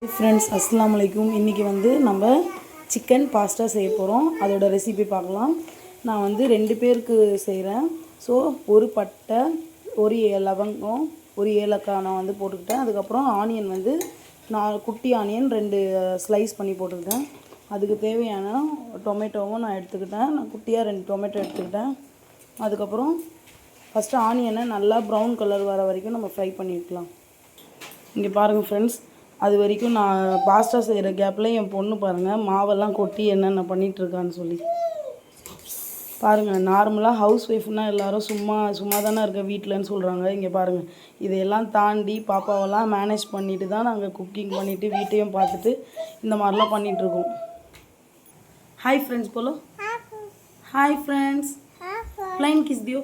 Friends அஸ்ஸலாமு அலைக்கும். இன்றைக்கி நம்ம சிக்கன் பாஸ்தா செய்ய போகிறோம். அதோட ரெசிபி பார்க்கலாம். நான் 2 பேருக்கு செய்கிறேன். ஸோ ஒரு பட்டை, ஒரு லவங்கம், ஒரு ஏலக்காய் நான் போட்டுக்கிட்டேன். அதுக்கப்புறம் ஆனியன் 4 குட்டி ஆனியன் 2 ஸ்லைஸ் பண்ணி போட்டுக்கிட்டேன். அதுக்கு தேவையான டொமேட்டோவும் நான் எடுத்துக்கிட்டேன். நான் குட்டியாக 2 டொமேட்டோ எடுத்துக்கிட்டேன். அதுக்கப்புறம் ஃபஸ்ட்டு ஆனியனை நல்லா ப்ரௌன் கலர் வர வரைக்கும் நம்ம ஃப்ரை பண்ணிக்கலாம். இங்கே பாருங்கள் ஃப்ரெண்ட்ஸ், அது வரைக்கும் நான் பாஸ்தா செய்கிற கேப்பில் என் பொண்ணு பாருங்கள் மாவெல்லாம் கொட்டி என்னென்ன பண்ணிகிட்ருக்கான்னு சொல்லி பாருங்கள். நார்மலாக ஹவுஸ் ஒய்ஃப்னால் எல்லோரும் சும்மா தானே இருக்க வீட்டிலன்னு சொல்கிறாங்க. இங்கே பாருங்கள், இதையெல்லாம் தாண்டி பாப்பாவெல்லாம் மேனேஜ் பண்ணிவிட்டு தான் நாங்கள் குக்கிங் பண்ணிவிட்டு வீட்டையும் பார்த்துட்டு இந்த மாதிரிலாம் பண்ணிகிட்ருக்கோம். ஹாய் ஃப்ரெண்ட்ஸ் போலோ. ஹாய் ஃப்ரெண்ட்ஸ், ஃப்ளைங் கிஸ் தியோ.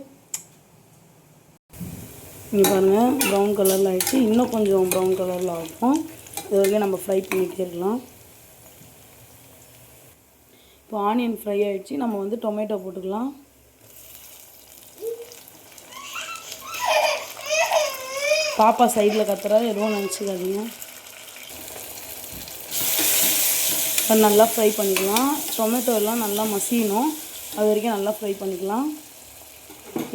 இங்கே பாருங்கள், ப்ரௌன் கலரில் ஆகிடுச்சு. இன்னும் கொஞ்சம் ப்ரௌன் கலரில் ஆகும். இது வரைக்கும் நம்ம ஃப்ரை பண்ணிகிட்டே இருக்கலாம். இப்போ ஆனியன் ஃப்ரை ஆகிடுச்சு. நம்ம டொமேட்டோ போட்டுக்கலாம். பாப்பா சைடில் கத்துறா, எதுவும் நினச்சிக்காதீங்க. நல்லா ஃப்ரை பண்ணிக்கலாம். டொமேட்டோ எல்லாம் நல்லா மசியணும், அது வரைக்கும் நல்லா ஃப்ரை பண்ணிக்கலாம்.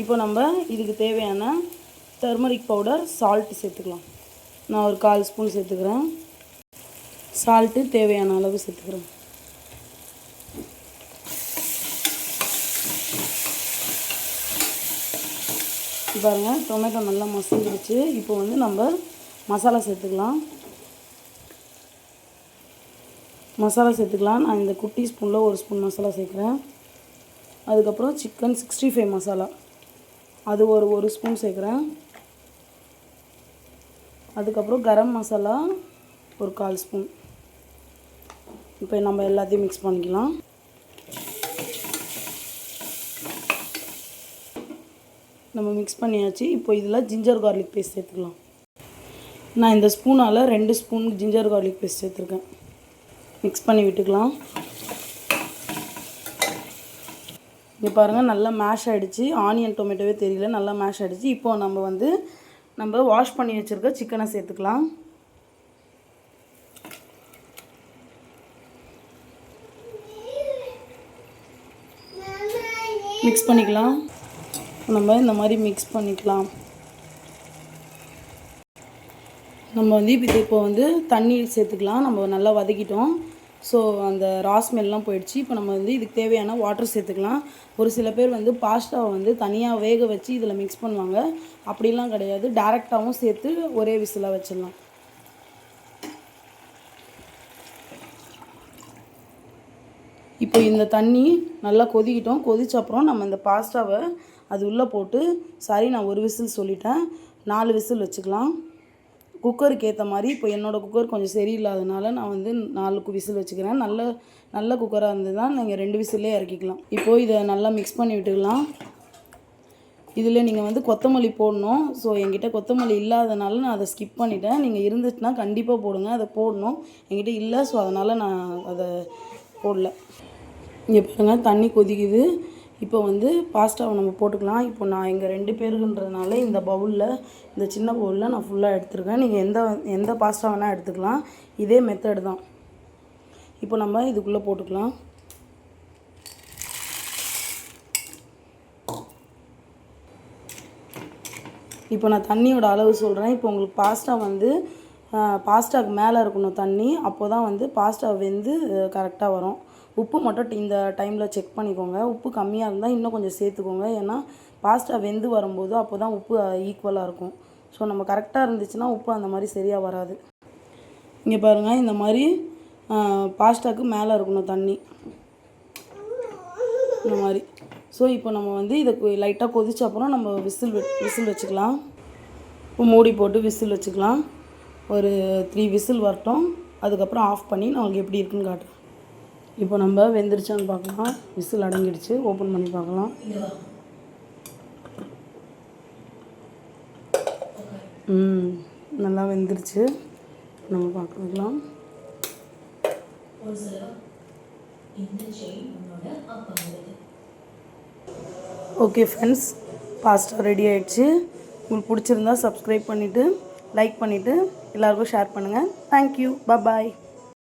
இப்போ நம்ம இதுக்கு தேவையான டர்மரிக் பவுடர், சால்ட்டு சேர்த்துக்கலாம். நான் ஒரு 1/4 ஸ்பூன் சேர்த்துக்கிறேன். சால்ட்டு தேவையான அளவு சேர்த்துக்கிறேன். பாருங்கள், டொமேட்டோ நல்லா மசிஞ்சிடுச்சு. இப்போ நம்ம மசாலா சேர்த்துக்கலாம். நான் இந்த குட்டி ஸ்பூனில் 1 ஸ்பூன் மசாலா சேர்க்குறேன். அதுக்கப்புறம் சிக்கன் 65 மசாலா, அது ஒரு ஸ்பூன் சேர்க்குறேன். அதுக்கப்புறம் கரம் மசாலா ஒரு 1/4 ஸ்பூன். இப்போ நம்ம எல்லாத்தையும் மிக்ஸ் பண்ணிக்கலாம். நம்ம மிக்ஸ் பண்ணியாச்சு. இப்போ இதில் ஜிஞ்சர் கார்லிக் பேஸ்ட் சேர்த்துக்கலாம். நான் இந்த ஸ்பூனால் 2 ஸ்பூன் ஜிஞ்சர் கார்லிக் பேஸ்ட் சேர்த்துருக்கேன். மிக்ஸ் பண்ணி விட்டுக்கலாம். இங்கே பாருங்கள், நல்லா மேஷ் ஆகிடுச்சு. ஆனியன் டொமேட்டோவே தெரியல, நல்லா மேஷ் ஆகிடுச்சு. இப்போ நம்ம வாஷ் பண்ணி வச்சுருக்க சிக்கனை சேர்த்துக்கலாம். மிக்ஸ் பண்ணிக்கலாம். நம்ம இந்த மாதிரி மிக்ஸ் பண்ணிக்கலாம். நம்ம இப்போ தண்ணி சேர்த்துக்கலாம். நம்ம நல்லா வதக்கிட்டோம். ஸோ அந்த ராஸ்மெல்லாம் போயிடுச்சு. இப்போ நம்ம இதுக்கு தேவையான வாட்டர் சேர்த்துக்கலாம். ஒரு சில பேர் பாஸ்தாவை தனியாக வேக வச்சு இதில் மிக்ஸ் பண்ணுவாங்க. அப்படிலாம் கிடையாது, டேரெக்டாகவும் சேர்த்து ஒரே விசிலாக வச்சிடலாம். இப்போ இந்த தண்ணி நல்லா கொதிக்கிட்டோம். கொதிச்ச அப்புறம் நம்ம இந்த பாஸ்தாவை அது உள்ளே போட்டு, நான் 1 விசில் சொல்லிட்டேன், 4 விசில் வச்சுக்கலாம். குக்கருக்கு ஏற்ற மாதிரி. இப்போ என்னோடய குக்கர் கொஞ்சம் சரியில்லாதனால நான் 4 விசில் வச்சுக்கிறேன். நல்ல குக்கராக இருந்து தான் நீங்கள் 2 விசிலே இறக்கிக்கலாம். இப்போது இதை நல்லா மிக்ஸ் பண்ணி விட்டுக்கலாம். இதில் நீங்கள் கொத்தமல்லி போடணும். ஸோ என்கிட்ட கொத்தமல்லி இல்லாதனால நான் அதை ஸ்கிப் பண்ணிட்டேன். நீங்கள் இருந்துச்சுன்னா கண்டிப்பாக போடுங்க, அதை போடணும். என்கிட்ட இல்லை, ஸோ அதனால் நான் அதை போடல. இங்கே பாருங்கள், தண்ணி கொதிக்குது. இப்போ பாஸ்தாவை நம்ம போட்டுக்கலாம். இப்போ நான் எங்கள் 2 பேருக்குன்றதுனால இந்த பவுலில், இந்த சின்ன பவுலில் நான் ஃபுல்லாக எடுத்துருக்கேன். நீங்கள் எந்த பாஸ்தா வேணால் எடுத்துக்கலாம். இதே மெத்தட் தான். இப்போ நம்ம இதுக்குள்ளே போட்டுக்கலாம். இப்போ நான் தண்ணியோட அளவு சொல்கிறேன். இப்போ உங்களுக்கு பாஸ்தாவுக்கு மேலே இருக்கணும் தண்ணி. அப்போ தான் பாஸ்தா கரெக்டாக வரும். உப்பு மட்டும் இந்த டைமில் செக் பண்ணிக்கோங்க. உப்பு கம்மியாக இருந்தால் இன்னும் கொஞ்சம் சேர்த்துக்கோங்க. ஏன்னா பாஸ்தா வரும்போது அப்போ தான் உப்பு ஈக்குவலாக இருக்கும். ஸோ நம்ம கரெக்டாக இருந்துச்சுன்னா உப்பு அந்த மாதிரி சரியாக வராது. இங்கே பாருங்கள், இந்த மாதிரி பாஸ்தாவுக்கு மேலே இருக்கணும் தண்ணி, இந்த மாதிரி. ஸோ இப்போ நம்ம இதை லைட்டாக கொதிச்ச அப்புறம் நம்ம விசில் வச்சுக்கலாம். இப்போ மூடி போட்டு விசில் வச்சுக்கலாம். ஒரு 3 விசில் வரட்டும். அதுக்கப்புறம் ஆஃப் பண்ணி நான் உங்களுக்கு எப்படி இருக்குன்னு காட்டுறேன். இப்போ நம்ம வெந்துருச்சான்னு பார்க்கலாம். விசில் அடங்கிடுச்சு. ஓப்பன் பண்ணி பார்க்கலாம். நல்லா வெந்துருச்சு. நம்ம பார்க்கலாம். ஓகே ஃப்ரெண்ட்ஸ், பாஸ்தா ரெடி ஆகிடுச்சு. உங்களுக்கு பிடிச்சிருந்தா சப்ஸ்கிரைப் பண்ணிவிட்டு லைக் பண்ணிவிட்டு எல்லாருக்கும் ஷேர் பண்ணுங்கள். தேங்க்யூ. பாய்.